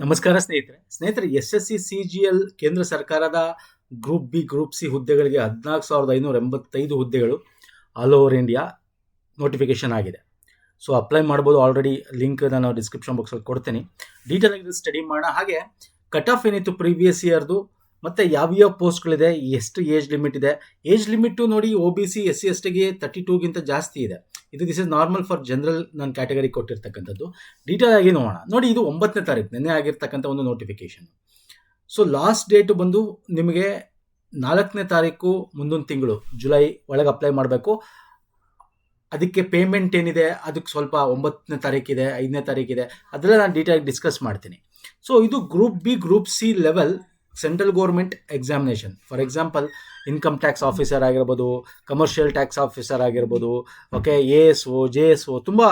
ನಮಸ್ಕಾರ ಸ್ನೇಹಿತರೆ SSC CGL ಕೇಂದ್ರ ಸರ್ಕಾರದ ಗ್ರೂಪ್ ಬಿ ಗ್ರೂಪ್ ಸಿ ಹುದ್ದೆಗಳಿಗೆ 14,585 ಹುದ್ದೆಗಳು ಆಲ್ ಓವರ್ ಇಂಡಿಯಾ ನೋಟಿಫಿಕೇಶನ್ ಆಗಿದೆ. ಸೊ ಅಪ್ಲೈ ಮಾಡ್ಬೋದು. ಆಲ್ರೆಡಿ ಲಿಂಕ್ ನಾನು ಡಿಸ್ಕ್ರಿಪ್ಷನ್ ಬಾಕ್ಸಲ್ಲಿ ಕೊಡ್ತೀನಿ. ಡೀಟೇಲ್ ಆಗಿ ಸ್ಟಡಿ ಮಾಡೋಣ. ಹಾಗೆ ಕಟ್ ಆಫ್ ಏನಿತ್ತು ಪ್ರೀವಿಯಸ್ ಇಯರ್ದು, ಮತ್ತು ಯಾವ್ಯಾವ ಪೋಸ್ಟ್ಗಳಿದೆ, ಎಷ್ಟು ಏಜ್ ಲಿಮಿಟ್ ಇದೆ. ಏಜ್ ಲಿಮಿಟು ನೋಡಿ, OBC SC/STಗೆ 32ಗಿಂತ ಜಾಸ್ತಿ ಇದೆ. This is normal for general ನನ್ನ ಕ್ಯಾಟಗರಿ ಕೊಟ್ಟಿರ್ತಕ್ಕಂಥದ್ದು. ಡೀಟೇಲ್ ಆಗಿ ನೋಡೋಣ. ನೋಡಿ, ಇದು 9ನೇ ತಾರೀಕು ನಿನ್ನೆ ಆಗಿರ್ತಕ್ಕಂಥ ಒಂದು ನೋಟಿಫಿಕೇಶನ್. ಸೊ ಲಾಸ್ಟ್ ಡೇಟು ಬಂದು ನಿಮಗೆ 4ನೇ ತಾರೀಕು ಮುಂದಿನ ತಿಂಗಳು ಜುಲೈ ಒಳಗೆ ಅಪ್ಲೈ ಮಾಡಬೇಕು. ಅದಕ್ಕೆ ಪೇಮೆಂಟ್ ಏನಿದೆ ಅದಕ್ಕೆ ಸ್ವಲ್ಪ 9ನೇ ತಾರೀಕಿದೆ, 5ನೇ ತಾರೀಕಿದೆ, ಅದೆಲ್ಲ ನಾನು ಡೀಟೇಲ್ ಡಿಸ್ಕಸ್ ಮಾಡ್ತೀನಿ. ಸೊ ಇದು group B group C level central government examination. For example income tax officer ಆಗಿರ್ಬೋದು, ಕಮರ್ಷಿಯಲ್ ಟ್ಯಾಕ್ಸ್ ಆಫೀಸರ್ ಆಗಿರ್ಬೋದು, ಓಕೆ, ASO JSO ತುಂಬ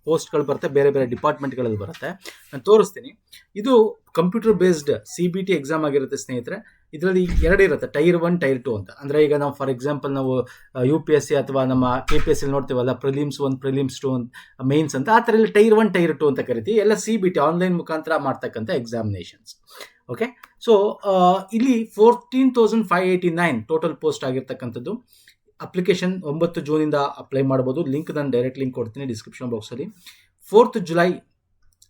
ಪೋಸ್ಟ್ಗಳು ಬರುತ್ತೆ, ಬೇರೆ ಬೇರೆ ಡಿಪಾರ್ಟ್ಮೆಂಟ್ಗಳಲ್ಲಿ ಬರುತ್ತೆ. ನಾನು ತೋರಿಸ್ತೀನಿ. ಇದು ಕಂಪ್ಯೂಟರ್ ಬೇಸ್ಡ್ CBT ಎಕ್ಸಾಮ್ ಆಗಿರುತ್ತೆ ಸ್ನೇಹಿತರೆ. ಇದರಲ್ಲಿ 2 ಇರುತ್ತೆ, ಟೈರ್ 1 ಟೈರ್ 2 ಅಂತ. ಅಂದರೆ ಈಗ ನಾವು ಫಾರ್ ಎಕ್ಸಾಂಪಲ್ ನಾವು UPSC ಅಥವಾ ನಮ್ಮ KPSC ನೋಡ್ತೀವಲ್ಲ, ಪ್ರಿಲಿಮ್ಸ್ 1 ಪ್ರಿಲಿಮ್ಸ್ 2 ಮೇನ್ಸ್ ಅಂತ. ಆ ಥರ ಇಲ್ಲಿ ಟೈರ್ 1 ಟೈರ್ 2 ಅಂತ ಕರಿತೀವಿ. ಎಲ್ಲ CBT ಆನ್ಲೈನ್ ಮುಖಾಂತರ ಮಾಡ್ತಕ್ಕಂಥ ಎಕ್ಸಾಮಿನೇಷನ್ಸ್. ಓಕೆ, ಸೊ ಇಲ್ಲಿ 14,589 ಟೋಟಲ್ ಪೋಸ್ಟ್ ಆಗಿರ್ತಕ್ಕಂಥದ್ದು. ಅಪ್ಲಿಕೇಶನ್ 9 ಜೂನಿಂದ ಅಪ್ಲೈ ಮಾಡ್ಬೋದು. ಲಿಂಕ್ ನಾನು ಡೈರೆಕ್ಟ್ ಲಿಂಕ್ ಕೊಡ್ತೀನಿ ಡಿಸ್ಕ್ರಿಪ್ಷನ್ ಬಾಕ್ಸಲ್ಲಿ. 4th ಜುಲೈ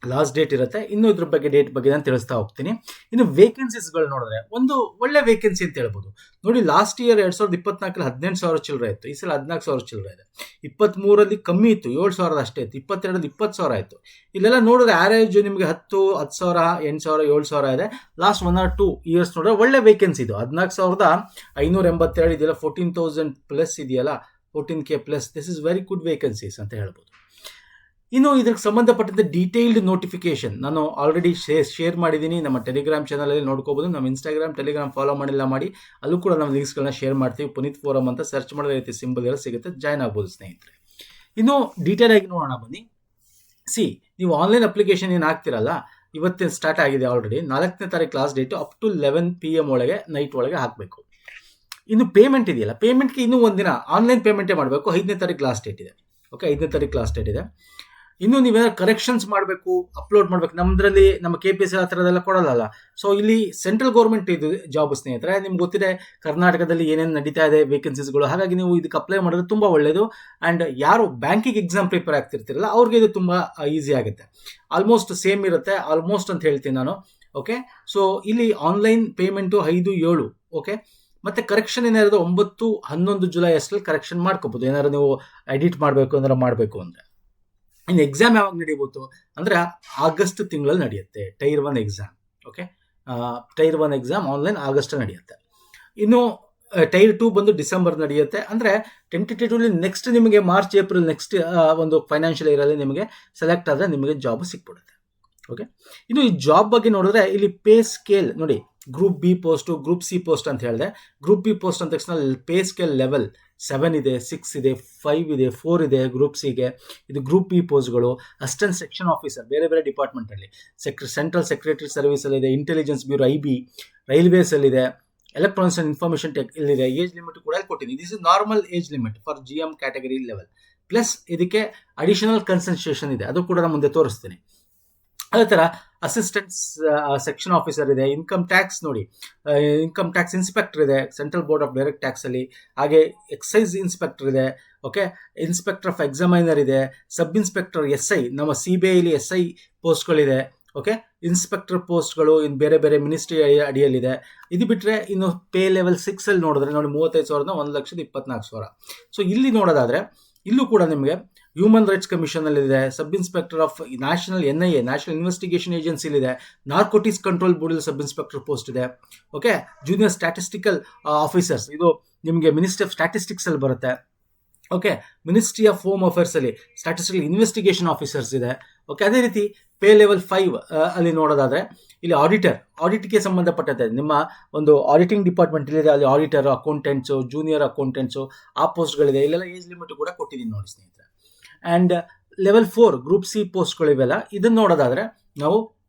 ಲಾಸ್ಟ್ ಡೇಟ್ ಇರುತ್ತೆ. ಇನ್ನು ಇದ್ರ ಬಗ್ಗೆ ಡೇಟ್ ಬಗ್ಗೆ ನಾನು ತಿಳಿಸ್ತಾ ಹೋಗ್ತೀನಿ. ಇನ್ನು ವೇಕೆನ್ಸೀಸ್ಗಳು ನೋಡಿದ್ರೆ ಒಂದು ಒಳ್ಳೆ ವೇಕೆನ್ಸಿ ಅಂತ ಹೇಳ್ಬೋದು. ನೋಡಿ, ಲಾಸ್ಟ್ ಇಯರ್ 2024 18,000 ಚಿಲ್ಲರೆ ಇತ್ತು. ಈ ಸಲ 14,000 ಚಿಲ್ಲರೆ ಇದೆ. 23ರಲ್ಲಿ ಕಮ್ಮಿ ಇತ್ತು, 7,000 ಅಷ್ಟೇ ಇತ್ತು. 22ರಲ್ಲಿ 20,000 ಆಯಿತು. ಇಲ್ಲೆಲ್ಲ ನೋಡಿದ್ರೆ ಆ್ಯಾರೇಜ್ ನಿಮಗೆ 10,000 8,000 7,000 ಇದೆ. ಲಾಸ್ಟ್ 1 or 2 ಇಯರ್ಸ್ ನೋಡಿದ್ರೆ ಒಳ್ಳೆ ವೇಕೆನ್ಸಿ ಇದು. 14,582 ಇದೆಯಲ್ಲ, 14,000 ಪ್ಲಸ್ ಇದೆಯಲ್ಲ, 14K plus. This is very good vacancies ಅಂತ ಹೇಳ್ಬೋದು. ಇನ್ನು ಇದಕ್ಕೆ ಸಂಬಂಧಪಟ್ಟಂತೆ ಡೀಟೇಲ್ಡ್ ನೋಟಿಫಿಕೇಶನ್ ನಾನು ಆಲ್ರೆಡಿ ಶೇರ್ ಮಾಡಿದ್ದೀನಿ. ನಮ್ಮ ಟೆಲಿಗ್ರಾಮ್ ಚಾನಲಲ್ಲಿ ನೋಡ್ಕೋಬೋದು. ನಮ್ಮ ಇನ್ಸ್ಟಾಗ್ರಾಮ್ ಟೆಲಿಗ್ರಾಮ್ ಫಾಲೋ ಮಾಡಿಲ್ಲ ಮಾಡಿ, ಅಲ್ಲೂ ಕೂಡ ನಾವು ಲಿಂಕ್ಸ್ಗಳನ್ನ ಶೇರ್ ಮಾಡ್ತೀವಿ. ಪುನೀತ್ ಫೋರಮ್ ಅಂತ ಸರ್ಚ್ ಮಾಡಿದ ರೀತಿ ಸಿಂಬಲ್ ಎಲ್ಲ ಸಿಗುತ್ತೆ, ಜಾಯ್ನ್ ಆಗ್ಬೋದು ಸ್ನೇಹಿತರೆ. ಇನ್ನು ಡೀಟೇಲ್ ಆಗಿ ನೋಡೋಣ ಬನ್ನಿ. ನೀವು ಆನ್ಲೈನ್ ಅಪ್ಲಿಕೇಶನ್ ಏನು ಹಾಕ್ತಿರಲ್ಲ, ಇವತ್ತಿನ ಸ್ಟಾರ್ಟ್ ಆಗಿದೆ ಆಲ್ರೆಡಿ. 4ನೇ ತಾರೀಕು last date. Up to 11 PM ಒಳಗೆ, ನೈಟ್ ಒಳಗೆ ಹಾಕಬೇಕು. ಇನ್ನು ಪೇಮೆಂಟ್ ಇದೆಯಲ್ಲ, ಪೇಮೆಂಟ್ಗೆ ಇನ್ನೂ ಒಂದಿನ ಆನ್ಲೈನ್ ಪೇಮೆಂಟೇ ಮಾಡಬೇಕು. 5ನೇ ತಾರೀಕು ಲಾಸ್ಟ್ ಡೇಟ್ ಇದೆ. ಓಕೆ, 5ನೇ ತಾರೀಕು ಲಾಸ್ಟ್ ಡೇಟ್ ಇದೆ. ಇನ್ನು ನೀವೇನಾದ್ರು ಕರೆಕ್ಷನ್ಸ್ ಮಾಡಬೇಕು, ಅಪ್ಲೋಡ್ ಮಾಡಬೇಕು. ನಮ್ಮದ್ರಲ್ಲಿ ನಮ್ಮ KPSC ಆ ಥರದೆಲ್ಲ ಕೊಡೋಲ್ಲ. ಸೊ ಇಲ್ಲಿ ಸೆಂಟ್ರಲ್ ಗೌರ್ಮೆಂಟ್ ಇದು ಜಾಬ್ ಸ್ನೇಹಿತರೆ. ನಿಮ್ಗೆ ಗೊತ್ತಿದೆ ಕರ್ನಾಟಕದಲ್ಲಿ ಏನೇನು ನಡೀತಾ ಇದೆ ವೇಕೆನ್ಸೀಸ್ಗಳು. ಹಾಗಾಗಿ ನೀವು ಇದಕ್ಕೆ ಅಪ್ಲೈ ಮಾಡೋದು ತುಂಬ ಒಳ್ಳೆಯದು. ಆ್ಯಂಡ್ ಯಾರು ಬ್ಯಾಂಕಿಗೆ ಎಕ್ಸಾಮ್ ಪ್ರಿಪೇರ್ ಆಗ್ತಿರ್ತಿರಲ್ಲ ಅವ್ರಿಗೆ ಇದು ತುಂಬ ಈಸಿ ಆಗುತ್ತೆ. ಆಲ್ಮೋಸ್ಟ್ ಸೇಮ್ ಇರುತ್ತೆ, ಆಲ್ಮೋಸ್ಟ್ ಅಂತ ಹೇಳ್ತೀನಿ ನಾನು. ಓಕೆ, ಸೊ ಇಲ್ಲಿ ಆನ್ಲೈನ್ ಪೇಮೆಂಟು 5-7. ಓಕೆ, ಮತ್ತು ಕರೆಕ್ಷನ್ ಏನಾದ್ರು 9-11 ಜುಲೈ ಅಷ್ಟರಲ್ಲಿ ಕರೆಕ್ಷನ್ ಮಾಡ್ಕೋಬೋದು. ಏನಾದ್ರು ನೀವು ಎಡಿಟ್ ಮಾಡಬೇಕು ಅಂದ್ರೆ ಮಾಡಬೇಕು ಅಂದರೆ. ಇನ್ನು ಎಕ್ಸಾಮ್ ಯಾವಾಗ ನಡೀಬೋದು ಅಂದರೆ ಆಗಸ್ಟ್ ತಿಂಗಳಲ್ಲಿ ನಡೆಯುತ್ತೆ tier 1 exam. Okay, tier 1 exam online ಆಗಸ್ಟಲ್ಲಿ ನಡೆಯುತ್ತೆ. ಇನ್ನು ಟೈರ್ 2 ಬಂದು ಡಿಸೆಂಬರ್ ನಡೆಯುತ್ತೆ. ಅಂದರೆ ಟೆಂಟೇಟಿವ್ಲಿ ನೆಕ್ಸ್ಟ್ ನಿಮಗೆ ಮಾರ್ಚ್ ಏಪ್ರಿಲ್ ನೆಕ್ಸ್ಟ್ ಒಂದು ಫೈನಾನ್ಷಿಯಲ್ ಇಯರಲ್ಲಿ ನಿಮಗೆ ಸೆಲೆಕ್ಟ್ ಆದರೆ ನಿಮಗೆ ಜಾಬ್ ಸಿಕ್ಬಿಡುತ್ತೆ. ಓಕೆ, ಇನ್ನು ಈ ಜಾಬ್ ಬಗ್ಗೆ ನೋಡಿದ್ರೆ ಇಲ್ಲಿ ಪೇ ಸ್ಕೇಲ್ ನೋಡಿ, group B post, group C post ಅಂತ ಹೇಳಿದೆ. ಗ್ರೂಪ್ ಬಿ ಪೋಸ್ಟ್ ಅಂದ ತಕ್ಷಣ ಪೇ ಸ್ಕೇಲ್ ಲೆವೆಲ್ 7 ಇದೆ, 6 ಇದೆ, 5 ಇದೆ, 4 ಇದೆ ಗ್ರೂಪ್ ಸಿಗೆ. ಇದು ಗ್ರೂಪ್ ಬಿ ಪೋಸ್ಟ್ಗಳು. ಅಸಿಸ್ಟೆಂಟ್ ಸೆಕ್ಷನ್ ಆಫೀಸರ್ ಬೇರೆ ಬೇರೆ ಡಿಪಾರ್ಟ್ಮೆಂಟಲ್ಲಿ, ಸೆಂಟ್ರಲ್ ಸೆಕ್ರೆಟರಿ ಸರ್ವಿಸಲ್ಲಿದೆ, ಇಂಟೆಲಿಜೆನ್ಸ್ ಬ್ಯೂರೋ IB, ರೈಲ್ವೇಸಲ್ಲಿದೆ, ಎಲೆಕ್ಟ್ರಾನಿಕ್ಸ್ ಆ್ಯಂಡ್ ಇನ್ಫಾರ್ಮೇಷನ್ ಟೆಕ್ ಇಲ್ಲಿದೆ. ಏಜ್ ಲಿಮಿಟ್ ಕೂಡ ಕೊಟ್ಟಿದ್ದೀನಿ. This is normal age limit for GM category level. Plus ಇದಕ್ಕೆ ಅಡಿಷನಲ್ ಕನ್ಸನ್ಸೇಷನ್ ಇದೆ, ಅದು ಕೂಡ ನಾನು ಮುಂದೆ ತೋರಿಸ್ತೀನಿ. ಅದೇ ಥರ ಅಸಿಸ್ಟೆಂಟ್ ಸೆಕ್ಷನ್ ಆಫೀಸರ್ ಇದೆ. ಇನ್ಕಮ್ ಟ್ಯಾಕ್ಸ್ ನೋಡಿ, ಇನ್ಕಮ್ ಟ್ಯಾಕ್ಸ್ ಇನ್ಸ್ಪೆಕ್ಟರ್ ಇದೆ ಸೆಂಟ್ರಲ್ ಬೋರ್ಡ್ ಆಫ್ ಡೈರೆಕ್ಟ್ ಟ್ಯಾಕ್ಸಲ್ಲಿ. ಹಾಗೆ ಎಕ್ಸೈಸ್ ಇನ್ಸ್ಪೆಕ್ಟರ್ ಇದೆ. ಓಕೆ, ಇನ್ಸ್ಪೆಕ್ಟರ್ ಆಫ್ ಎಕ್ಸಾಮೈನರ್ ಇದೆ. ಸಬ್ ಇನ್ಸ್ಪೆಕ್ಟರ್ SI, ನಮ್ಮ CBIಲಿ SI ಪೋಸ್ಟ್ಗಳಿದೆ. ಓಕೆ, ಇನ್ಸ್ಪೆಕ್ಟರ್ ಪೋಸ್ಟ್ಗಳು ಇನ್ನು ಬೇರೆ ಬೇರೆ ಮಿನಿಸ್ಟ್ರಿ ಅಡಿಯಲ್ಲಿದೆ. ಇದು ಬಿಟ್ಟರೆ ಇನ್ನು ಪೇ ಲೆವೆಲ್ 6ಅಲ್ಲಿ ನೋಡಿದ್ರೆ ನೋಡಿ 35,000 1,24,000. ಸೊ ಇಲ್ಲಿ ನೋಡೋದಾದರೆ ಇಲ್ಲೂ ಕೂಡ ನಿಮಗೆ ಹ್ಯೂಮನ್ ರೈಟ್ಸ್ ಕಮಿಷನಲ್ಲಿದೆ, sub inspector of national NIA national investigation ಏಜೆನ್ಸಿಲಿದೆ, ನಾರ್ಕೋಟಿಕ್ಸ್ ಕಂಟ್ರೋಲ್ ಬೋರ್ಡಲ್ಲಿ ಸಬ್ ಇನ್ಸ್ಪೆಕ್ಟರ್ ಪೋಸ್ಟ್ ಇದೆ. ಓಕೆ, ಜೂನಿಯರ್ ಸ್ಟ್ಯಾಟಿಸ್ಟಿಕಲ್ ಆಫೀಸರ್ಸ್, ಇದು ನಿಮಗೆ ಮಿನಿಸ್ಟ್ರಿ ಆಫ್ ಸ್ಟ್ಯಾಟಿಸ್ಟಿಕ್ಸಲ್ಲಿ ಬರುತ್ತೆ. ಓಕೆ, ಮಿನಿಸ್ಟ್ರಿ ಆಫ್ ಹೋಮ್ ಅಫೇರ್ಸಲ್ಲಿ ಸ್ಟ್ಯಾಟಿಸ್ಟಿಕಲ್ ಇನ್ವೆಸ್ಟಿಗೇಷನ್ ಆಫೀಸರ್ಸ್ ಇದೆ. ಓಕೆ, ಅದೇ ರೀತಿ ಪೇ ಲೆವೆಲ್ 5 ಅಲ್ಲಿ ನೋಡೋದಾದರೆ ಇಲ್ಲಿ ಆಡಿಟ್ಗೆ ಸಂಬಂಧಪಟ್ಟಂತೆ ನಿಮ್ಮ ಒಂದು ಆಡಿಟಿಂಗ್ ಡಿಪಾರ್ಟ್ಮೆಂಟ್ ಇಲ್ಲಿದೆ. ಅಲ್ಲಿ ಆಡಿಟರ್, ಅಕೌಂಟೆಂಟ್ಸು, ಜೂನಿಯರ್ ಅಕೌಂಟೆಂಟ್ಸು ಆ ಪೋಸ್ಟ್ಗಳಿದೆ. ಇಲ್ಲೆಲ್ಲ ಏಜ್ ಲಿಮಿಟ್ ಕೂಡ ಕೊಟ್ಟಿದ್ದೀನಿ ನೋಡಿ ಸ್ನೇಹಿತರೆ. ಆ್ಯಂಡ್ ಲೆವೆಲ್ 4 ಗ್ರೂಪ್ ಸಿ ಪೋಸ್ಟ್ಗಳಿವೆಲ್ಲ. ಇದನ್ನು ನೋಡೋದಾದರೆ ನಾವು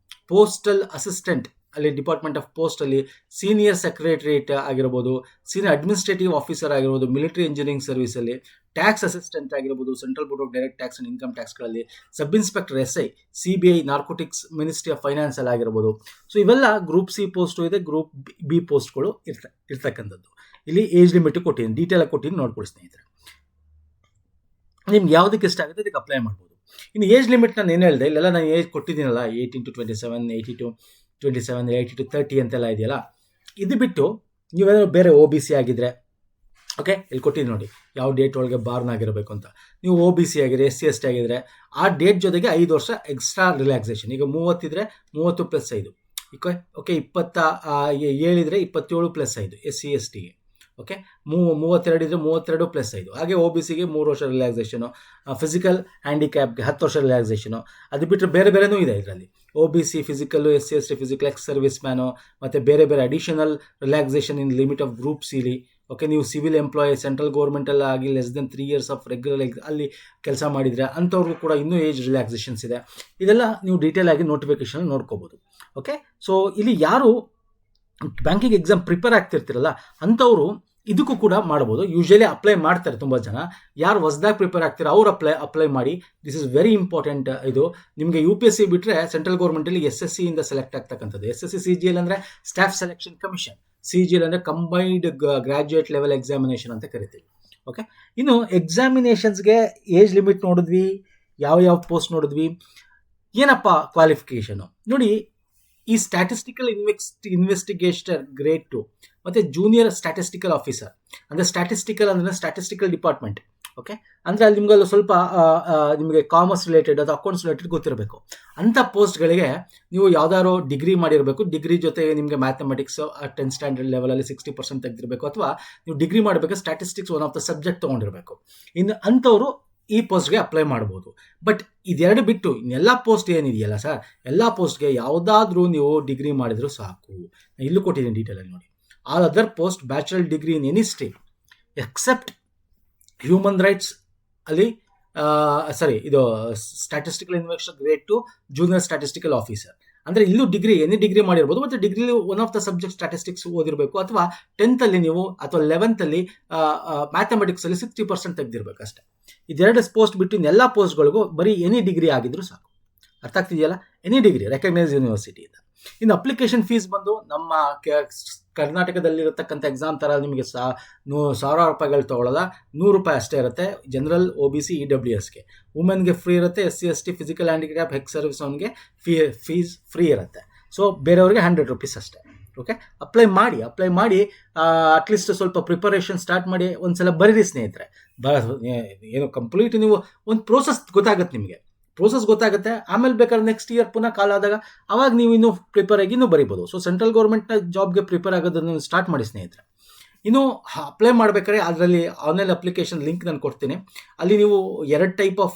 ಪೋಸ್ಟಲ್ ಅಸಿಸ್ಟೆಂಟ್ ಅಲ್ಲಿ ಡಿಪಾರ್ಟ್ಮೆಂಟ್ ಆಫ್ ಪೋಸ್ಟಲ್ಲಿ ಸೀನಿಯರ್ ಸೆಕ್ರೆಟರಿಯೇಟ್ ಆಗಿರ್ಬೋದು, ಸೀನಿಯರ್ ಅಡ್ಮಿನಿಸ್ಟ್ರೇಟಿವ್ ಆಫೀಸರ್ ಆಗಿರ್ಬೋದು, ಮಿಲಿಟರಿ ಇಂಜಿನಿಯರಿಂಗ್ ಸರ್ವಿಸಲ್ಲಿ, ಟ್ಯಾಕ್ಸ್ ಅಸಿಸ್ಟೆಂಟ್ ಆಗಿರ್ಬೋದು, central board of direct tax and income ಟ್ಯಾಕ್ಸ್ಗಳಲ್ಲಿ, sub inspector SI, CBI, narcotics, ministry of finance ಅಲ್ಲಿ ಆಗಿರ್ಬೋದು. ಸೊ ಇವೆಲ್ಲ ಗ್ರೂಪ್ ಸಿ ಪೋಸ್ಟು ಇದೆ, ಗ್ರೂಪ್ ಬಿ ಪೋಸ್ಟ್ಗಳು ಇರ್ತಕ್ಕಂಥದ್ದು. ಇಲ್ಲಿ ಏಜ್ ಲಿಮಿಟ್ ಕೊಟ್ಟಿದ್ದೀನಿ, ಡೀಟೇಲ್ ಆಗಿ ಕೊಟ್ಟಿದ್ದೀನಿ, ನೋಡ್ಕೊಳ್ಳಿ ಸ್ನೇಹಿತರೆ. ನಿಮ್ಗೆ ಯಾವುದಕ್ಕೆ ಇಷ್ಟ ಆಗುತ್ತೆ ಅದಕ್ಕೆ ಅಪ್ಲೈ ಮಾಡ್ಬೋದು. ಇನ್ನು ಏಜ್ ಲಿಮಿಟ್ ನಾನು ಏನು ಹೇಳಿದೆ, ಇಲ್ಲೆಲ್ಲ ನಾನು ಏಜ್ ಕೊಟ್ಟಿದ್ದೀನಲ್ಲ, 18 to 27, 80 to 27, 80 to 30 ಅಂತೆಲ್ಲ ಇದೆಯಲ್ಲ. ಇದು ಬಿಟ್ಟು ನೀವೇನಾದ್ರು ಬೇರೆ OBC ಆಗಿದ್ರೆ, ಓಕೆ, ಇಲ್ಲಿ ಕೊಟ್ಟಿದ್ದೀನಿ ನೋಡಿ ಯಾವ ಡೇಟ್ ಒಳಗೆ ಬಾರ್ನ್ ಆಗಿರಬೇಕು ಅಂತ. ನೀವು OBC ಆಗಿದ್ರೆ, SC/ST ಆಗಿದ್ರೆ ಆ ಡೇಟ್ ಜೊತೆಗೆ 5 ವರ್ಷ ಎಕ್ಸ್ಟ್ರಾ ರಿಲ್ಯಾಕ್ಸೇಷನ್. ಈಗ 30 ಇದ್ರೆ 30 + 5, ಓಕೆ, 27 ಇದ್ರೆ 27 + 5 SC/STಗೆ. ಓಕೆ, 32 ಇದ್ರೆ 32 + 5. ಹಾಗೆ OBCಗೆ 3 ವರ್ಷ ರಿಲ್ಯಾಕ್ಸೇಷನು, ಫಿಸಿಕಲ್ ಹ್ಯಾಂಡಿಕ್ಯಾಪ್ಗೆ 10 ವರ್ಷ ರಿಲ್ಯಾಕ್ಸೇಷನು. ಅದು ಬಿಟ್ಟರೆ ಬೇರೆ ಬೇರೆನೂ ಇದೆ ಇದರಲ್ಲಿ. OBC physical, SC/ST physical, ex service man, ಮತ್ತು ಬೇರೆ ಬೇರೆ additional relaxation in limit of group ಸಿಲಿ. ಓಕೆ, ನೀವು ಸಿವಿಲ್ ಎಂಪ್ಲಾಯಿ, ಸೆಂಟ್ರಲ್ ಗೌರ್ಮೆಂಟಲ್ಲಿ ಆಗಿ less than 3 years of regular ಅಲ್ಲಿ ಕೆಲಸ ಮಾಡಿದರೆ ಅಂಥವ್ರಿಗೂ ಕೂಡ ಇನ್ನೂ ಏಜ್ ರಿಲ್ಯಾಕ್ಸೇಷನ್ಸ್ ಇದೆ. ಇದೆಲ್ಲ ನೀವು ಡೀಟೇಲ್ ಆಗಿ ನೋಟಿಫಿಕೇಶನ್ ನೋಡ್ಕೋಬೋದು. ಓಕೆ, ಸೊ ಇಲ್ಲಿ ಯಾರು ಬ್ಯಾಂಕಿಂಗ್ ಎಕ್ಸಾಮ್ ಪ್ರಿಪೇರ್ ಆಗ್ತಿರ್ತಿರಲ್ಲ ಅಂಥವರು ಇದಕ್ಕೂ ಕೂಡ ಮಾಡ್ಬೋದು. ಯೂಶಲಿ ಅಪ್ಲೈ ಮಾಡ್ತಾರೆ ತುಂಬ ಜನ. ಯಾರು ಹೊಸದಾಗಿ ಪ್ರಿಪೇರ್ ಆಗ್ತಾರೆ ಅವ್ರು ಅಪ್ಲೈ ಮಾಡಿ. This is very important. ಇದು ನಿಮಗೆ UPSC ಬಿಟ್ಟರೆ ಸೆಂಟ್ರಲ್ ಗೌರ್ಮೆಂಟಲ್ಲಿ SSC ಇಂದ ಸೆಲೆಕ್ಟ್ ಆಗ್ತಕ್ಕಂಥದ್ದು. SSC CGL ಅಂದರೆ ಸ್ಟಾಫ್ ಸೆಲೆಕ್ಷನ್ ಕಮಿಷನ್, CGL ಅಂದರೆ ಕಂಬೈನ್ಡ್ ಗ್ರಾಜ್ಯುಯೇಟ್ ಲೆವೆಲ್ ಎಕ್ಸಾಮಿನೇಷನ್ ಅಂತ ಕರಿತೀವಿ. ಓಕೆ, ಇನ್ನು ಎಕ್ಸಾಮಿನೇಷನ್ಸ್ಗೆ ಏಜ್ ಲಿಮಿಟ್ ನೋಡಿದ್ವಿ, ಯಾವ ಪೋಸ್ಟ್ ನೋಡಿದ್ವಿ. ಏನಪ್ಪ ಕ್ವಾಲಿಫಿಕೇಷನು ನೋಡಿ, ಈ ಸ್ಟ್ಯಾಟಿಸ್ಟಿಕಲ್ ಇನ್ವೆಸ್ಟಿಗೇಟರ್ ಗ್ರೇಡ್ 2 ಮತ್ತು ಜೂನಿಯರ್ ಸ್ಟ್ಯಾಟಿಸ್ಟಿಕಲ್ ಆಫೀಸರ್, ಅಂದರೆ ಸ್ಟ್ಯಾಟಿಸ್ಟಿಕಲ್ ಅಂದರೆ ಸ್ಟ್ಯಾಟಿಸ್ಟಿಕಲ್ ಡಿಪಾರ್ಟ್ಮೆಂಟ್. ಓಕೆ, ಅಂದರೆ ಅಲ್ಲಿ ನಿಮಗೆಲ್ಲ ಸ್ವಲ್ಪ ನಿಮಗೆ ಕಾಮರ್ಸ್ ರಿಲೇಟೆಡ್ ಅಥವಾ ಅಕೌಂಟ್ಸ್ ರಿಲೇಟೆಡ್ ಗೊತ್ತಿರಬೇಕು. ಅಂಥ ಪೋಸ್ಟ್ಗಳಿಗೆ ನೀವು ಯಾವ್ದಾದ್ರು ಡಿಗ್ರಿ ಮಾಡಿರಬೇಕು. ಡಿಗ್ರಿ ಜೊತೆಗೆ ನಿಮಗೆ ಮ್ಯಾಥಮೆಟಿಕ್ಸ್ 10th ಸ್ಟ್ಯಾಂಡರ್ಡ್ ಲೆವೆಲಲ್ಲಿ 60% ತೆಗೆದಿರಬೇಕು, ಅಥವಾ ನೀವು ಡಿಗ್ರಿ ಮಾಡಬೇಕು statistics one of the subject ತೊಗೊಂಡಿರಬೇಕು. ಇನ್ನು ಅಂಥವರು ಈ ಪೋಸ್ಟ್ಗೆ ಅಪ್ಲೈ ಮಾಡ್ಬೋದು. ಬಟ್ ಇದೆರಡು ಬಿಟ್ಟು ಇನ್ನೆಲ್ಲ ಪೋಸ್ಟ್ ಏನಿದೆಯಲ್ಲ ಸರ್, ಎಲ್ಲ ಪೋಸ್ಟ್ಗೆ ಯಾವುದಾದ್ರೂ ನೀವು ಡಿಗ್ರಿ ಮಾಡಿದರೂ ಸಾಕು. ನಾನು ಇಲ್ಲೂ ಕೊಟ್ಟಿದ್ದೀನಿ ಡೀಟೇಲಲ್ಲಿ ನೋಡಿ. All other post bachelor degree in any stream except human rights ಅಲ್ಲಿ ಇದು statistical investigator grade 2 junior statistical officer. ಅಂದರೆ ಇಲ್ಲೂ ಎನಿ ಡಿಗ್ರಿ ಮಾಡಿರ್ಬೋದು, ಮತ್ತು ಡಿಗ್ರಿಲಿ one of the subject statistics ಓದಿರಬೇಕು, ಅಥವಾ 10th ಅಲ್ಲಿ ನೀವು ಅಥವಾ 11th ಅಲ್ಲಿ ಮ್ಯಾಥಮೆಟಿಕ್ಸಲ್ಲಿ 60% ತೆಗೆದಿರ್ಬೇಕು ಅಷ್ಟೇ. ಇದೆರಡು ಪೋಸ್ಟ್ ಬಿಟ್ಟು ಇನ್ನೆಲ್ಲ ಪೋಸ್ಟ್ಗಳಿಗೂ ಬರೀ ಎನಿ ಡಿಗ್ರಿ ಆಗಿದ್ರು ಸಾಕು. ಅರ್ಥ ಆಗ್ತಿದೆಯಲ್ಲ? ಎನಿ ಡಿಗ್ರಿ ರೆಕಗ್ನೈಸ್ ಯೂನಿವರ್ಸಿಟಿಯಿಂದ. ಇನ್ನು ಅಪ್ಲಿಕೇಶನ್ ಫೀಸ್ ಬಂದು ನಮ್ಮ ಕರ್ನಾಟಕದಲ್ಲಿರತಕ್ಕಂಥ ಎಕ್ಸಾಮ್ ಥರ ನಿಮಗೆ ಸಾವಿರಾರು ರೂಪಾಯಿಗಳು ತೊಗೊಳ್ಳೋಲ್ಲ, 100 ರೂಪಾಯಿ ಅಷ್ಟೇ ಇರುತ್ತೆ. General, OBC, EWSಗೆ. ವುಮೆನ್ಗೆ ಫ್ರೀ ಇರುತ್ತೆ. SC/ST physical handicap, ex service ಅವನಿಗೆ ಫೀಸ್ ಫ್ರೀ ಇರುತ್ತೆ. ಸೊ ಬೇರೆಯವ್ರಿಗೆ 100 ರೂಪೀಸ್ ಅಷ್ಟೇ. ಓಕೆ, ಅಪ್ಲೈ ಮಾಡಿ ಅಟ್ಲೀಸ್ಟ್ ಸ್ವಲ್ಪ ಪ್ರಿಪರೇಷನ್ ಸ್ಟಾರ್ಟ್ ಮಾಡಿ. ಒಂದ್ಸಲ ಬರೀರಿ ಸ್ನೇಹಿತರೆ. ಏನು ಕಂಪ್ಲೀಟ್ ನೀವು ಒಂದು ಪ್ರೋಸೆಸ್ ಗೊತ್ತಾಗುತ್ತೆ. ಆಮೇಲೆ ಬೇಕಾದ್ರೆ ನೆಕ್ಸ್ಟ್ ಇಯರ್ ಪುನಃ ಕಾಲ ಆದಾಗ ಅವಾಗ ನೀವು ಇನ್ನೂ ಪ್ರಿಪೇರ್ ಆಗಿ ಇನ್ನೂ ಬರೀಬೋದು. ಸೊ ಸೆಂಟ್ರಲ್ ಗೌರ್ಮೆಂಟ್ನ ಜಾಬ್ಗೆ ಪ್ರಿಪೇರ್ ಆಗೋದನ್ನು ಸ್ಟಾರ್ಟ್ ಮಾಡಿ ಸ್ನೇಹಿತರೆ. ಇನ್ನು ಅಪ್ಲೈ ಮಾಡಬೇಕಾದ್ರೆ ಅದರಲ್ಲಿ ಆನ್ಲೈನ್ ಅಪ್ಲಿಕೇಶನ್ ಲಿಂಕ್ ನಾನು ಕೊಡ್ತೀನಿ. ಅಲ್ಲಿ ನೀವು 2 ಟೈಪ್ ಆಫ್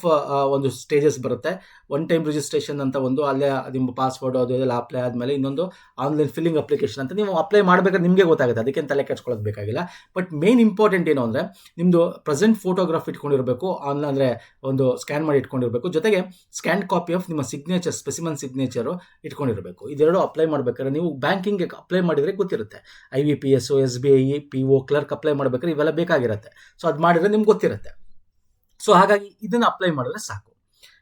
ಒಂದು ಸ್ಟೇಜಸ್ ಬರುತ್ತೆ. 1 ಟೈಮ್ ರಿಜಿಸ್ಟ್ರೇಷನ್ ಅಂತ ಒಂದು, ಅಲ್ಲೇ ನಿಮ್ಮ ಪಾಸ್ವರ್ಡ್ ಅದೆಲ್ಲ ಅಪ್ಲೈ ಆದಮೇಲೆ ಇನ್ನೊಂದು ಆನ್ಲೈನ್ ಫಿಲ್ಲಿಂಗ್ ಅಪ್ಲಿಕೇಶನ್ ಅಂತ. ನೀವು ಅಪ್ಲೈ ಮಾಡಬೇಕಾದ್ರೆ ನಿಮಗೆ ಗೊತ್ತಾಗುತ್ತೆ, ಅದಕ್ಕೇನು ತಲೆ ಕೆಡ್ಸ್ಕೊಳ್ಳೋದು ಬೇಕಾಗಿಲ್ಲ. ಬಟ್ ಮೇನ್ ಇಂಪಾರ್ಟೆಂಟ್ ಏನು ಅಂದರೆ ನಿಮ್ಮದು ಪ್ರೆಸೆಂಟ್ ಫೋಟೋಗ್ರಾಫ್ ಇಟ್ಕೊಂಡಿರಬೇಕು, ಆನ್ಲೈನ್ ಅಂದರೆ ಒಂದು ಸ್ಕ್ಯಾನ್ ಮಾಡಿ ಇಟ್ಕೊಂಡಿರಬೇಕು, ಜೊತೆಗೆ ಸ್ಕ್ಯಾನ್ ಕಾಪಿ ಆಫ್ ನಿಮ್ಮ ಸಿಗ್ನೇಚರ್, ಸ್ಪೆಸಿಮನ್ ಸಿಗ್ನೇಚರು ಇಟ್ಕೊಂಡಿರಬೇಕು. ಇದೆರಡು ಅಪ್ಲೈ ಮಾಡಬೇಕಾದ್ರೆ ನೀವು ಬ್ಯಾಂಕಿಂಗ್ಗೆ ಅಪ್ಲೈ ಮಾಡಿದರೆ ಗೊತ್ತಿರುತ್ತೆ. IBPS, SBI, PO, clerk apply ಮಾಡಬೇಕಾದ್ರೆ ಇವೆಲ್ಲ ಬೇಕಾಗಿರುತ್ತೆ. ಸೊ ಅದು ಮಾಡಿದ್ರೆ ನಿಮ್ಗೆ ಗೊತ್ತಿರುತ್ತೆ. ಸೊ ಹಾಗಾಗಿ ಇದನ್ನು ಅಪ್ಲೈ ಮಾಡಿದ್ರೆ ಸಾಕು.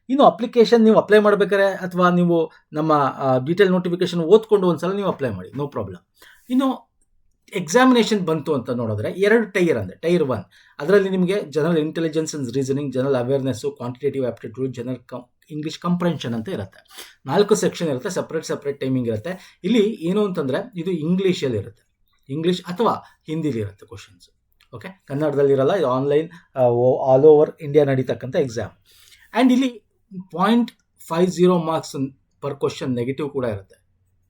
ಇನ್ನು ಅಪ್ಲಿಕೇಶನ್ ನೀವು ಅಪ್ಲೈ ಮಾಡಬೇಕಾದ್ರೆ ಅಥವಾ ನೀವು ನಮ್ಮ ಡೀಟೇಲ್ ನೋಟಿಫಿಕೇಶನ್ ಓದ್ಕೊಂಡು ಒಂದ್ಸಲ ನೀವು ಅಪ್ಲೈ ಮಾಡಿ, ನೋ ಪ್ರಾಬ್ಲಮ್. ಇನ್ನು ಎಕ್ಸಾಮಿನೇಷನ್ ಬಂತು ಅಂತ ನೋಡಿದ್ರೆ 2 ಟೈರ್ ಅಂದರೆ ಟೈರ್ 1 ಅದರಲ್ಲಿ ನಿಮಗೆ general intelligence and reasoning, general awareness, quantitative aptitude, general English comprehension ಅಂತ ಇರುತ್ತೆ. 4 ಸೆಕ್ಷನ್ ಇರುತ್ತೆ, ಸಪ್ರೇಟ್ ಟೈಮಿಂಗ್ ಇರುತ್ತೆ. ಇಲ್ಲಿ ಏನು ಅಂತಂದರೆ ಇದು ಇಂಗ್ಲೀಷಲ್ಲಿ ಇರುತ್ತೆ, ಇಂಗ್ಲೀಷ್ ಅಥವಾ ಹಿಂದಿಲಿ ಇರುತ್ತೆ ಕ್ವಶನ್ಸ್. ಓಕೆ, ಕನ್ನಡದಲ್ಲಿರಲ್ಲ. ಇದು ಆನ್ಲೈನ್ ಆಲ್ ಓವರ್ ಇಂಡಿಯಾ ನಡೀತಕ್ಕಂಥ ಎಕ್ಸಾಮ್. ಆ್ಯಂಡ್ ಇಲ್ಲಿ 0.50 ಮಾರ್ಕ್ಸ್ ಪರ್ ಕ್ವಶನ್ ನೆಗೆಟಿವ್ ಕೂಡ ಇರುತ್ತೆ,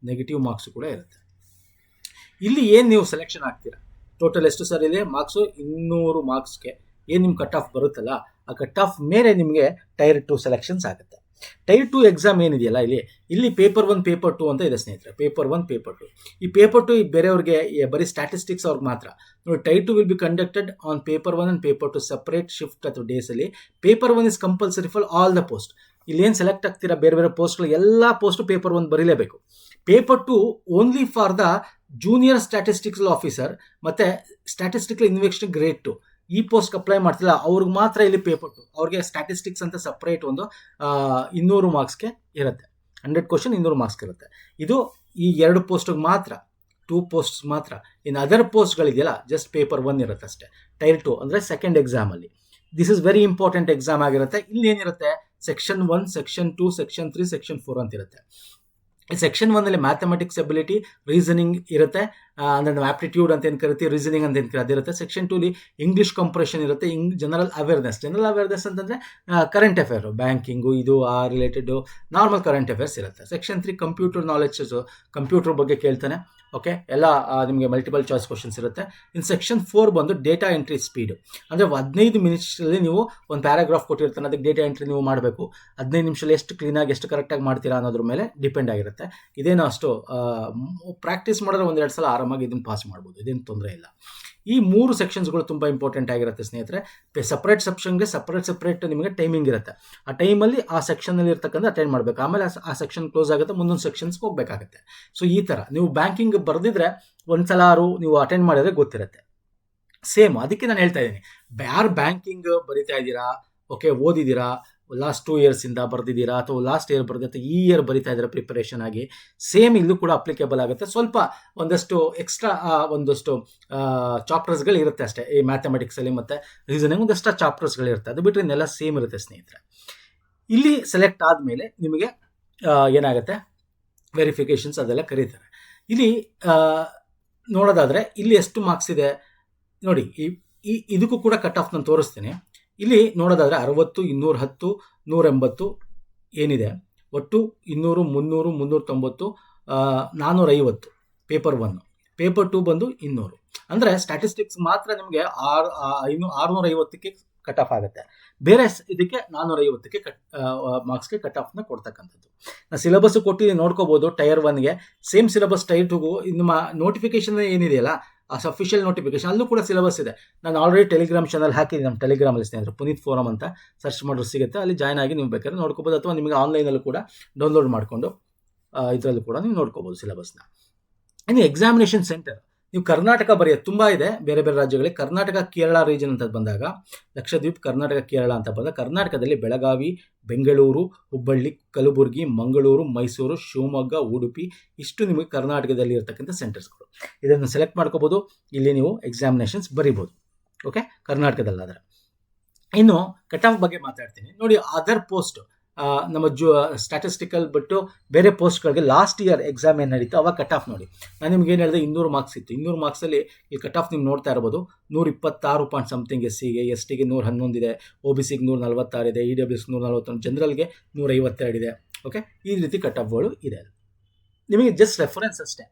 ನೆಗೆಟಿವ್ ಮಾರ್ಕ್ಸು ಕೂಡ ಇರುತ್ತೆ. ಇಲ್ಲಿ ಏನು ನೀವು ಸೆಲೆಕ್ಷನ್ ಆಗ್ತೀರಾ, ಟೋಟಲ್ ಎಷ್ಟು ಸರ್ ಇದೆ ಮಾರ್ಕ್ಸು? 200 ಮಾರ್ಕ್ಸ್ಗೆ ಏನು ನಿಮ್ಮ ಕಟ್ ಆಫ್ ಬರುತ್ತಲ್ಲ, ಆ ಕಟ್ ಆಫ್ ಮೇಲೆ ನಿಮಗೆ ಟೈರ್ 2 ಸೆಲೆಕ್ಷನ್ಸ್ ಆಗುತ್ತೆ. ಟೈರ್ 2 ಎಕ್ಸಾಮ್ ಏನಿದೆಯಲ್ಲ, ಇಲ್ಲಿ ಪೇಪರ್ 1, ಪೇಪರ್ 2 ಅಂತ ಇದೆ ಸ್ನೇಹಿತರೆ. Paper 1, paper 2. ಈ ಪೇಪರ್ 2 ಬೇರೆಯವ್ರಿಗೆ ಬರೀ ಸ್ಟ್ಯಾಟಿಸ್ಟಿಕ್ಸ್ ಅವ್ರಿಗೆ ಮಾತ್ರ ನೋಡಿ. Tier 2 will be conducted on paper 1 and paper 2 separate shift ಅಥವಾ ಡೇಸಲ್ಲಿ. Paper 1 is compulsory for all the post. ಇಲ್ಲೇನು ಸೆಲೆಕ್ಟ್ ಆಗ್ತೀರಾ ಬೇರೆ ಬೇರೆ ಪೋಸ್ಟ್ಗಳು, ಎಲ್ಲ ಪೋಸ್ಟು ಪೇಪರ್ 1 ಬರೀಲೇಬೇಕು. Paper 2 only for the junior statistical officer ಮತ್ತು ಸ್ಟ್ಯಾಟಿಸ್ಟಿಕಲ್ ಇನ್ವೆಸ್ಟಿಗೇಷನ್ ಗ್ರೇಡ್ 2 ಈ ಪೋಸ್ಟ್ಗೆ ಅಪ್ಲೈ ಮಾಡ್ತಿಲ್ಲ ಅವ್ರಿಗೆ ಮಾತ್ರ ಇಲ್ಲಿ ಪೇಪರ್ 2. ಅವ್ರಿಗೆ ಸ್ಟ್ಯಾಟಿಸ್ಟಿಕ್ಸ್ ಅಂತ ಸಪ್ರೇಟ್ ಒಂದು 200 ಮಾರ್ಕ್ಸ್ಗೆ ಇರುತ್ತೆ. 100 ಕ್ವಶನ್ 200 ಮಾರ್ಕ್ಸ್ಗೆ ಇರುತ್ತೆ. ಇದು ಈ 2 ಪೋಸ್ಟ್ಗೆ ಮಾತ್ರ, 2 ಪೋಸ್ಟ್ ಮಾತ್ರ. ಇನ್ನು ಅದರ್ ಪೋಸ್ಟ್ಗಳಿದೆಯಲ್ಲ ಜಸ್ಟ್ ಪೇಪರ್ 1 ಇರುತ್ತೆ ಅಷ್ಟೇ. ಟೈರ್ 2 ಅಂದರೆ ಸೆಕೆಂಡ್ ಎಕ್ಸಾಮಲ್ಲಿ. This is very important exam ಆಗಿರುತ್ತೆ. ಇಲ್ಲಿ ಏನಿರುತ್ತೆ ಸೆಕ್ಷನ್ 1, ಸೆಕ್ಷನ್ 2, ಸೆಕ್ಷನ್ 3, ಸೆಕ್ಷನ್ 4 ಅಂತ ಇರುತ್ತೆ. ಸೆಕ್ಷನ್ 1 ಮ್ಯಾಥಮೆಟಿಕ್ಸ್ ಎಬಿಲಿಟಿ, ರೀಸನಿಂಗ್ ಇರುತ್ತೆ. ಅಂದರೆ ನಾವು ಆಪ್ಟಿಟ್ಯೂಡ್ ಅಂತ ಏನು ಕರಿತೀವಿ, ರೀಸನಿಂಗ್ ಅಂತ ಏನು ಕರೀತೀವಿ ಅದಿರುತ್ತೆ. ಸೆಕ್ಷನ್ 2 ಇಂಗ್ಲೀಷ್ ಕಂಪ್ರೆಷನ್ ಇರುತ್ತೆ. ಜನರಲ್ ಅವೇರ್ನೆಸ್ ಅಂತಂದರೆ ಕರೆಂಟ್ ಅಫೇರು, ಬ್ಯಾಂಕಿಂಗು, ಇದು ಆ ರಿಲೇಟೆಡು ನಾರ್ಮಲ್ ಕರೆಂಟ್ ಅಫೇರ್ಸ್ ಇರುತ್ತೆ. ಸೆಕ್ಷನ್ 3 ಕಂಪ್ಯೂಟರ್ ನಾಲೆಡ್ಜು, ಕಂಪ್ಯೂಟರ್ ಬಗ್ಗೆ ಕೇಳ್ತಾನೆ. ಓಕೆ, ಎಲ್ಲ ನಿಮಗೆ ಮಲ್ಟಿಪಲ್ ಚಾಯ್ಸ್ ಕ್ವಶನ್ಸ್ ಇರುತ್ತೆ. ಇನ್ನು ಸೆಕ್ಷನ್ 4 ಬಂದು ಡೇಟಾ ಎಂಟ್ರಿ ಸ್ಪೀಡು. ಅಂದರೆ 15 ಮಿನಿಟ್ಸಲ್ಲಿ ನೀವು ಒಂದು ಪ್ಯಾರಾಗ್ರಾಫ್ ಕೊಟ್ಟಿರ್ತಾನೆ, ಅದಕ್ಕೆ ಡೇಟಾ ಎಂಟ್ರಿ ನೀವು ಮಾಡಬೇಕು. 15 ನಿಮಿಷದಲ್ಲಿ ಎಷ್ಟು ಕ್ಲೀನಾಗಿ ಎಷ್ಟು ಕರೆಕ್ಟಾಗಿ ಮಾಡ್ತೀರಾ ಅನ್ನೋದ್ರ ಮೇಲೆ ಡಿಪೆಂಡ್ ಆಗಿರುತ್ತೆ. ಇದೇನೋ ಅಷ್ಟು ಪ್ರಾಕ್ಟೀಸ್ ಮಾಡಿದ್ರೆ 1-2 ಸಲ ಆರಾಮಾಗಿ ಇದನ್ನು ಪಾಸ್ ಮಾಡ್ಬೋದು, ಇದೇನು ತೊಂದರೆ ಇಲ್ಲ. ಈ 3 ಸೆಕ್ಷನ್ಸ್ಗಳು ತುಂಬ ಇಂಪಾರ್ಟೆಂಟ್ ಆಗಿರುತ್ತೆ ಸ್ನೇಹಿತರೆ. ಸಪ್ರೇಟ್ ಸೆಕ್ಷನ್ಗೆ ಸಪ್ರೇಟ್ ನಿಮಗೆ ಟೈಮಿಂಗ್ ಇರುತ್ತೆ. ಆ ಟೈಮಲ್ಲಿ ಆ ಸೆಕ್ಷನಲ್ಲಿ ಇರ್ತಕ್ಕಂಥ ಅಟೆಂಡ್ ಮಾಡಬೇಕು. ಆಮೇಲೆ ಆ ಸೆಕ್ಷನ್ ಕ್ಲೋಸ್ ಆಗುತ್ತೆ, ಮುಂದೊಂದು ಸೆಕ್ಷನ್ಸ್ಗೆ ಹೋಗಬೇಕಾಗುತ್ತೆ. ಸೊ ಈ ಥರ ನೀವು ಬ್ಯಾಂಕಿಂಗ್ ಬರೆದಿದ್ರೆ ಒಂದ್ಸಲ ನೀವು ಅಟೆಂಡ್ ಮಾಡಿದ್ರೆ ಗೊತ್ತಿರುತ್ತೆ. ಸೇಮ್ ಅದಕ್ಕೆ ನಾನು ಹೇಳ್ತಾ ಇದ್ದೀನಿ, ಯಾರು ಬ್ಯಾಂಕಿಂಗ್ ಬರಿತಾ ಇದ್ದೀರಾ, ಓಕೆ, ಓದಿದ್ದೀರಾ, ಲಾಸ್ಟ್ 2 ಇಯರ್ಸಿಂದ ಬರೆದಿದ್ದೀರಾ ಅಥವಾ ಲಾಸ್ಟ್ ಇಯರ್ ಬರೆದಿರುತ್ತೆ, ಈ ಇಯರ್ ಬರಿತಾ ಇದ್ದೀರಾ ಪ್ರಿಪರೇಷನ್ ಆಗಿ, ಸೇಮ್ ಇಲ್ಲೂ ಕೂಡ ಅಪ್ಲಿಕೇಬಲ್ ಆಗುತ್ತೆ. ಸ್ವಲ್ಪ ಒಂದಷ್ಟು ಎಕ್ಸ್ಟ್ರಾ ಒಂದಷ್ಟು ಚಾಪ್ಟರ್ಸ್ಗಳು ಇರುತ್ತೆ ಅಷ್ಟೇ. ಈ ಮ್ಯಾಥಮೆಟಿಕ್ಸಲ್ಲಿ ಮತ್ತು ರೀಸನಿಂಗ್ ಒಂದಷ್ಟು ಚಾಪ್ಟರ್ಸ್ಗಳಿರುತ್ತೆ. ಅದು ಬಿಟ್ಟರೆ ಇನ್ನೆಲ್ಲ ಸೇಮ್ ಇರುತ್ತೆ ಸ್ನೇಹಿತರೆ. ಇಲ್ಲಿ ಸೆಲೆಕ್ಟ್ ಆದಮೇಲೆ ನಿಮಗೆ ಏನಾಗುತ್ತೆ, ವೆರಿಫಿಕೇಷನ್ಸ್ ಅದೆಲ್ಲ ಕರೀತಾರೆ. ಇಲ್ಲಿ ನೋಡೋದಾದರೆ ಇಲ್ಲಿ ಎಷ್ಟು ಮಾರ್ಕ್ಸ್ ಇದೆ ನೋಡಿ. ಇದಕ್ಕೂ ಕೂಡ ಕಟ್ ಆಫ್ ನಾನು ತೋರಿಸ್ತೀನಿ. ಇಲ್ಲಿ ನೋಡೋದಾದರೆ 60, 210, 180 ಏನಿದೆ, ಒಟ್ಟು 200, 300, 390, 450 ಪೇಪರ್ 1. ಪೇಪರ್ 2 ಬಂದು 200. ಅಂದರೆ ಸ್ಟ್ಯಾಟಿಸ್ಟಿಕ್ಸ್ ಮಾತ್ರ ನಿಮಗೆ 650ಕ್ಕೆ ಕಟ್ ಆಫ್ ಆಗುತ್ತೆ. ಬೇರೆ ಇದಕ್ಕೆ 450ಕ್ಕೆ ಮಾರ್ಕ್ಸ್ಗೆ ಕಟ್ ಆಫ್ನ ಕೊಡ್ತಕ್ಕಂಥದ್ದು. ನಾನು ಸಿಲೆಬಸ್ ಕೊಟ್ಟಿದ್ದೀನಿ, ನೋಡ್ಕೋಬೋದು. ಟೈರ್ 1ಗೆ ಸೇಮ್ ಸಿಲೆಬಸ್, ಟೈರ್ 2ಗೂ ನಿಮ್ಮ ನೋಟಿಫಿಕೇಶನ್ ಏನಿದೆಯಲ್ಲ ಅಫಿಷಿಯಲ್ ನೋಟಿಫಿಕೇಶನ್ ಅಲ್ಲೂ ಕೂಡ ಸಿಲೆಬಸ್ ಇದೆ. ನಾನು ಆಲ್ರೆಡಿ ಟೆಲಿಗ್ರಾಮ್ ಚಾನಲ್ ಹಾಕಿದ್ದೀನಿ, ನಮ್ಮ ಟೆಲಿಗ್ರಾಮಲ್ಲಿ ಸ್ನೇಹಿತರೆ, ಪುನೀತ್ ಫೋರಮ್ ಅಂತ ಸರ್ಚ್ ಮಾಡಿದ್ರು ಸಿಗುತ್ತೆ. ಅಲ್ಲಿ ಜಾಯ್ನ್ ಆಗಿ ನೀವು ಬೇಕಾದ್ರೆ ನೋಡ್ಕೋಬೋದು, ಅಥವಾ ನಿಮಗೆ ಆನ್ಲೈನಲ್ಲೂ ಕೂಡ ಡೌನ್ಲೋಡ್ ಮಾಡಿಕೊಂಡು ಇದರಲ್ಲೂ ಕೂಡ ನೀವು ನೋಡ್ಕೋಬೋದು ಸಿಲೆಬಸ್ನ. ಇನ್ನು ಎಕ್ಸಾಮಿನೇಷನ್ ಸೆಂಟರ್ ನೀವು ಕರ್ನಾಟಕ ಬರೆಯೋದು ತುಂಬ ಇದೆ ಬೇರೆ ಬೇರೆ ರಾಜ್ಯಗಳಿಗೆ. ಕರ್ನಾಟಕ ಕೇರಳ ರೀಜನ್ ಅಂತ ಬಂದಾಗ, ಲಕ್ಷದ್ವೀಪ್, ಕರ್ನಾಟಕ ಕೇರಳ ಅಂತ ಬಂದಾಗ, ಕರ್ನಾಟಕದಲ್ಲಿ ಬೆಳಗಾವಿ, ಬೆಂಗಳೂರು, ಹುಬ್ಬಳ್ಳಿ, ಕಲಬುರಗಿ, ಮಂಗಳೂರು, ಮೈಸೂರು, ಶಿವಮೊಗ್ಗ, ಉಡುಪಿ, ಇಷ್ಟು ನಿಮಗೆ ಕರ್ನಾಟಕದಲ್ಲಿ ಇರತಕ್ಕಂಥ ಸೆಂಟರ್ಸ್ಗಳು. ಇದನ್ನು ಸೆಲೆಕ್ಟ್ ಮಾಡ್ಕೋಬೋದು. ಇಲ್ಲಿ ನೀವು ಎಕ್ಸಾಮಿನೇಷನ್ಸ್ ಬರಿಬೋದು. ಓಕೆ, ಕರ್ನಾಟಕದಲ್ಲಾದರೆ. ಇನ್ನು ಕಟ್ ಆಫ್ ಬಗ್ಗೆ ಮಾತಾಡ್ತೀನಿ ನೋಡಿ. ಅದರ್ ಪೋಸ್ಟ್ ನಮ್ಮ ಸ್ಟ್ಯಾಟಿಸ್ಟಿಕಲ್ ಬಿಟ್ಟು ಬೇರೆ ಪೋಸ್ಟ್ಗಳಿಗೆ ಲಾಸ್ಟ್ ಇಯರ್ ಎಕ್ಸಾಮ್ ಏನು ನಡೀತು ಅವಾಗ ಕಟ್ ಆಫ್ ನೋಡಿ. ನಾನು ನಿಮ್ಗೆ ಏನು ಹೇಳಿದೆ, 200 ಮಾರ್ಕ್ಸ್ ಇತ್ತು. 200 ಮಾರ್ಕ್ಸಲ್ಲಿ ಈ ಕಟ್ ಆಫ್ ನೀವು ನೋಡ್ತಾ ಇರ್ಬೋದು. 126 ಪಾಯಿಂಟ್ ಸಮಥಿಂಗ್ ಎಸ್ಸಿಗೆ, ಎಸ್ಟಿಗೆ 111 ಇದೆ, OBCಗೆ 146 ಇದೆ, EWSಗೆ 141, ಜನರಲ್ಗೆ 152 ಇದೆ. ಓಕೆ, ಈ ರೀತಿ ಕಟ್ ಆಫ್ಗಳು ಇದೆ. ನಿಮಗೆ ಜಸ್ಟ್ ರೆಫರೆನ್ಸ್ ಅಷ್ಟೇ.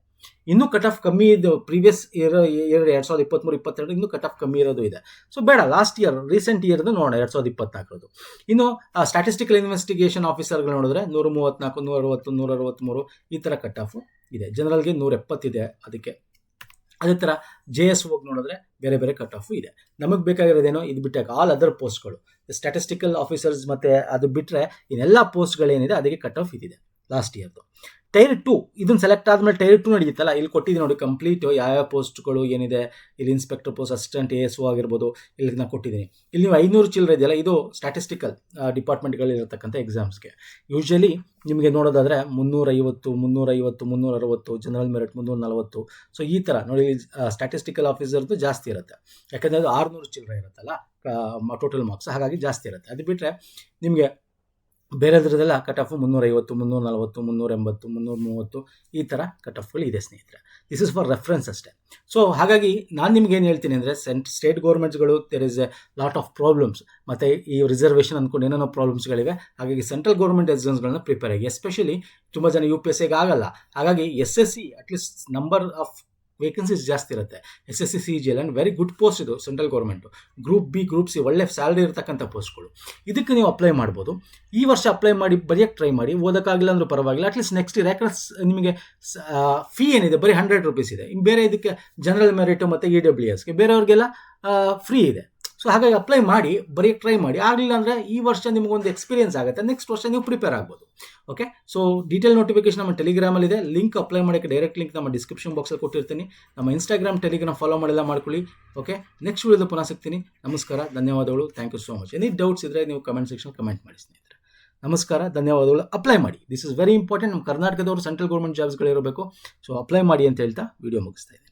ಇನ್ನೂ ಕಟ್ ಆಫ್ ಕಮ್ಮಿ ಇದು ಪ್ರೀವಿಯಸ್ ಇಯರ್ 2023-22 ಇನ್ನೂ ಕಟ್ ಆಫ್ ಕಮ್ಮಿ ಇರೋದು ಇದೆ. ಸೊ ಬೇಡ, ಲಾಸ್ಟ್ ಇಯರ್ ರೀಸೆಂಟ್ ಇಯರ್ದು ನೋಡೋಣ, 2024. ಇನ್ನು ಸ್ಟ್ಯಾಟಿಸ್ಟಿಕಲ್ ಇನ್ವೆಸ್ಟಿಗೇಷನ್ ಆಫೀಸರ್ಗಳು ನೋಡಿದ್ರೆ 134, 160, 163 ಈ ಥರ ಕಟ್ ಆಫು ಇದೆ. ಜನರಲ್ಗೆ 170 ಇದೆ. ಅದಕ್ಕೆ ಅದೇ ಥರ JS ಹೋಗಿ ನೋಡಿದ್ರೆ ಬೇರೆ ಬೇರೆ ಕಟ್ ಆಫು ಇದೆ. ನಮಗೆ ಬೇಕಾಗಿರೋದೇನೋ ಇದು ಬಿಟ್ಟಾಗ ಆಲ್ ಅದರ್ ಪೋಸ್ಟ್ಗಳು, ಸ್ಟ್ಯಾಟಿಸ್ಟಿಕಲ್ ಆಫೀಸರ್ಸ್ ಮತ್ತು ಅದು ಬಿಟ್ಟರೆ ಇನ್ನೆಲ್ಲ ಪೋಸ್ಟ್ಗಳೇನಿದೆ ಅದಕ್ಕೆ ಕಟ್ ಆಫ್ ಇದಿದೆ ಲಾಸ್ಟ್ ಇಯರ್ದು. ಟೈರ್ 2 ಇದನ್ನು ಸೆಲೆಕ್ಟ್ ಆದಮೇಲೆ ಟೈರ್ 2 ನಡೆಯುತ್ತಲ್ಲ, ಇಲ್ಲಿ ಕೊಟ್ಟಿದ್ದೀನಿ ನೋಡಿ ಕಂಪ್ಲೀಟು ಯಾವ್ಯಾವ ಪೋಸ್ಟ್ಗಳು ಏನಿದೆ. ಇಲ್ಲಿ ಇನ್ಸ್ಪೆಕ್ಟರ್ ಪೋಸ್ಟ್, ಅಸಿಸ್ಟೆಂಟ್ ASO ಆಗಿರ್ಬೋದು, ಇಲ್ಲಿ ನಾನು ಕೊಟ್ಟಿದ್ದೀನಿ. ಇಲ್ಲಿ ನೀವು 500 ಚಿಲ್ಲರೆ ಇದೆಯಲ್ಲ, ಇದು ಸ್ಟ್ಯಾಟಿಸ್ಟಿಕಲ್ ಡಿಪಾರ್ಟ್ಮೆಂಟ್ಗಳಿರತಕ್ಕಂಥ ಎಕ್ಸಾಮ್ಸ್ಗೆ. ಯೂಶ್ವಲಿ ನಿಮಗೆ ನೋಡೋದಾದರೆ 350, 360, ಜನರಲ್ ಮೆರಿಟ್ 340. ಸೊ ಈ ಥರ ನೋಡಿ, ಸ್ಟ್ಯಾಟಿಸ್ಟಿಕಲ್ ಆಫೀಸರ್ದು ಜಾಸ್ತಿ ಇರುತ್ತೆ, ಯಾಕಂದರೆ ಅದು 600 ಚಿಲ್ಲರೆ ಇರುತ್ತಲ್ಲ ಟೋಟಲ್ ಮಾರ್ಕ್ಸ್, ಹಾಗಾಗಿ ಜಾಸ್ತಿ ಇರುತ್ತೆ. ಅದು ಬಿಟ್ಟರೆ ನಿಮಗೆ ಬೇರೆದ್ರದೆಲ್ಲ ಕಟ್ ಆಫು 350, 340, 380, 330 ಈ ಥರ ಕಟ್ ಆಫ್ಗಳು ಇದೆ ಸ್ನೇಹಿತರೆ. ದಿಸ್ ಇಸ್ ಫಾರ್ ರೆಫರೆನ್ಸ್ ಅಷ್ಟೇ. ಸೊ ಹಾಗಾಗಿ ನಾನು ನಿಮ್ಗೆ ಏನು ಹೇಳ್ತೀನಿ ಅಂದರೆ, ಸ್ಟೇಟ್ ಗೌರ್ಮೆಂಟ್ಸ್ಗಳು there is a lot of problems, ಮತ್ತು ಈ ರಿಸರ್ವೇಷನ್ ಅಂದ್ಕೊಂಡು ಏನೇನೋ ಪ್ರಾಬ್ಲಮ್ಸ್ಗಳಿವೆ. ಹಾಗಾಗಿ ಸೆಂಟ್ರಲ್ ಗೌರ್ಮೆಂಟ್ ಎಕ್ಸಾಮ್ಸ್ಗಳನ್ನ ಪ್ರಿಪೇರ್ ಆಗಿ, ಎಸ್ಪೆಷಲಿ ತುಂಬ ಜನ UPSCಗೆ ಆಗಲ್ಲ. ಹಾಗಾಗಿ SSC at least number of vacancies ಜಾಸ್ತಿ ಇರುತ್ತೆ. SSC CGL and very good post ಇದು central government. Group B, group C ಒಳ್ಳೆ ಸ್ಯಾಲ್ರಿ ಇರತಕ್ಕಂಥ ಪೋಸ್ಟ್ಗಳು. ಇದಕ್ಕೆ ನೀವು ಅಪ್ಲೈ ಮಾಡ್ಬೋದು. ಈ ವರ್ಷ ಅಪ್ಲೈ ಮಾಡಿ ಬರೆಯೋಕ್ಕೆ ಟ್ರೈ ಮಾಡಿ. ಓದೋಕ್ಕಾಗಿಲ್ಲ ಅಂದರೂ ಪರವಾಗಿಲ್ಲ, ಅಟ್ಲೀಸ್ಟ್ ನೆಕ್ಸ್ಟ್ ಇಯರ್. ಯಾಕಂದ್ರೆ ನಿಮಗೆ ಫೀ ಏನಿದೆ ಬರೀ 100 ರೂಪೀಸ್ ಇದೆ. ಬೇರೆ ಇದಕ್ಕೆ ಜನರಲ್ ಮೆರಿಟು ಮತ್ತು EWSಗೆ ಬೇರೆಯವ್ರಿಗೆಲ್ಲ ಫ್ರೀ ಇದೆ. ಸೊ ಹಾಗಾಗಿ ಅಪ್ಲೈ ಮಾಡಿ, ಬರೀ ಟ್ರೈ ಮಾಡಿ. ಆಗಲಿಲ್ಲ ಅಂದರೆ ಈ ವರ್ಷ ನಿಮಗೊಂದು ಎಕ್ಸ್ಪೀರಿಯನ್ಸ್ ಆಗುತ್ತೆ, ನೆಕ್ಸ್ಟ್ ವರ್ಷ ನೀವು ಪ್ರಿಪೇರ್ ಆಗ್ಬೋದು. ಓಕೆ, ಸೊ ಡೀಟೇಲ್ ನೋಟಿಫಿಕೇಶನ್ ನಮ್ಮ ಟೆಲಿಗ್ರಾಮಲ್ಲಿದೆ. ಲಿಂಕ್ ಅಪ್ಲೈ ಮಾಡೋಕ್ಕೆ ಡೈರೆಕ್ಟ್ ಲಿಂಕ್ ನಮ್ಮ ಡಿಸ್ಕ್ರಿಪ್ಷನ್ ಬಾಕ್ಸಲ್ಲಿ ಕೊಟ್ಟಿರ್ತೀನಿ. ನಮ್ಮ ಇನ್ಸ್ಟಾಗ್ರಾಮ್, ಟೆಲಿಗ್ರಾಮ್ ಫಾಲೋ ಮಾಡಿಲ್ಲ ಮಾಡ್ಕೊಳ್ಳಿ. ಓಕೆ, ನೆಕ್ಸ್ಟ್ ವಿಡಿಯೋದ ಪುನಃ ಸಿಗ್ತೀನಿ. ನಮಸ್ಕಾರ, ಧನ್ಯವಾದಗಳು. Thank you so much. Any doubts ಇದ್ದರೆ ನೀವು ಕಮೆಂಟ್ ಸೆಕ್ಷನ್ ಕಮೆಂಟ್ ಮಾಡಿ ಸ್ನೇಹಿತರೆ. ನಮಸ್ಕಾರ, ಧನ್ಯವಾದಗಳು. ಅಪ್ಲೈ ಮಾಡಿ, ದಿಸ್ ಇಸ್ ವೆರಿ ಇಂಪಾರ್ಟೆಂಟ್. ನಮ್ಮ ಕರ್ನಾಟಕದವರು ಸೆಂಟ್ರಲ್ ಗೌರ್ಮೆಂಟ್ ಜಾಬ್ಸ್ಗಳಿರಬೇಕು. ಸೊ ಅಪ್ಲೈ ಮಾಡಿ ಅಂತ ಹೇಳ್ತಾ ವಿಡಿಯೋ ಮುಗಿಸ್ತಾ ಇದ್ದೀನಿ.